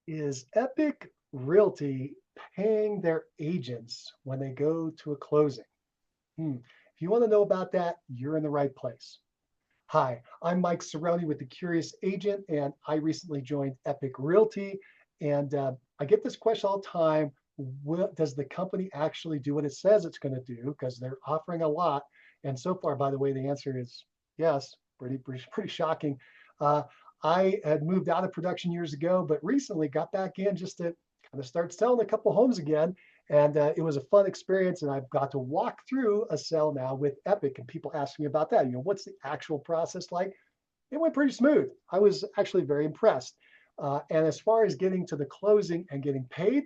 Is Epique Realty paying their agents when they go to a closing? If you want to know about that, you're in the right place. Hi, I'm Mike Cerrone with The Curious Agent, and I recently joined Epique Realty. And I get this question all the time. Does the company actually do what it says it's going to do? Because they're offering a lot. And so far, by the way, the answer is yes. Pretty shocking. Uh, I had moved out of production years ago, but recently got back in just to kind of start selling a couple homes again. And it was a fun experience. And I've got to walk through a sell now with Epic. And people ask me about that. What's the actual process like? It went pretty smooth. I was actually very impressed. And as far as getting to the closing and getting paid,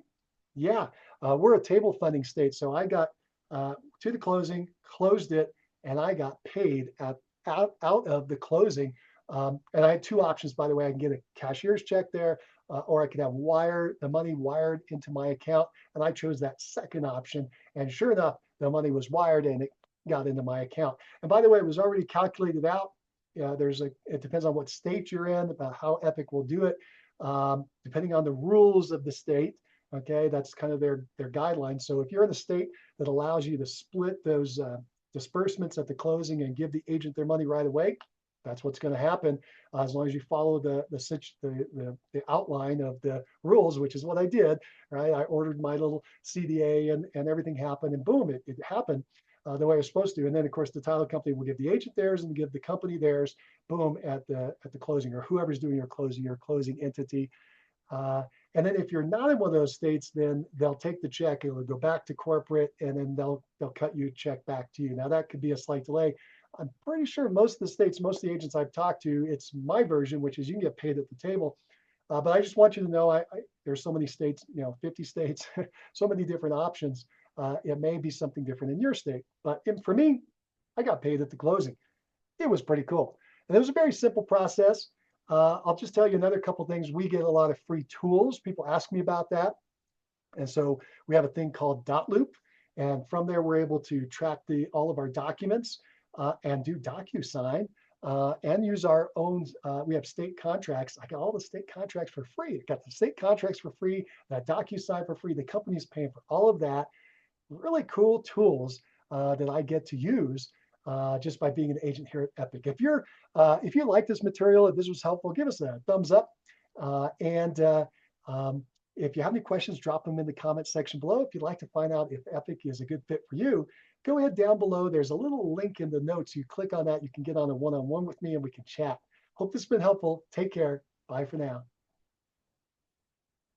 yeah, we're a table funding state. So I got to the closing, closed it, and I got paid out of the closing. And I had two options, by the way. I can get a cashier's check there, or I could have the money wired into my account. And I chose that second option. And sure enough, the money was wired and it got into my account. And by the way, it was already calculated out. It depends on what state you're in, about how Epic will do it, depending on the rules of the state. Okay, that's kind of their guidelines. So if you're in a state that allows you to split those disbursements at the closing and give the agent their money right away, that's what's going to happen, as long as you follow the outline of the rules, which is what I did. Right, I ordered my little CDA and everything happened, and boom, it happened the way it was supposed to. And then of course the title company will give the agent theirs and give the company theirs, boom, at the closing, or whoever's doing your closing entity. Uh, and then if you're not in one of those states, then they'll take the check, it'll go back to corporate, and then they'll cut you a check back to you. Now that could be a slight delay. I'm pretty sure most of the states, most of the agents I've talked to, it's my version, which is you can get paid at the table. But I just want you to know, there's so many states, 50 states, so many different options. It may be something different in your state, but for me, I got paid at the closing. It was pretty cool. And it was a very simple process. I'll just tell you another couple of things. We get a lot of free tools. People ask me about that. And so we have a thing called Dot Loop. And from there, we're able to track all of our documents and do DocuSign and use our own. We have state contracts. I got all the state contracts for free. I got the state contracts for free, that DocuSign for free. The company's paying for all of that. Really cool tools that I get to use just by being an agent here at Epic. If you like this material, if this was helpful, give us a thumbs up. And if you have any questions, drop them in the comment section below. If you'd like to find out if Epic is a good fit for you, go ahead down below. There's a little link in the notes. You click on that, you can get on a one-on-one with me and we can chat. Hope this has been helpful. Take care. Bye for now.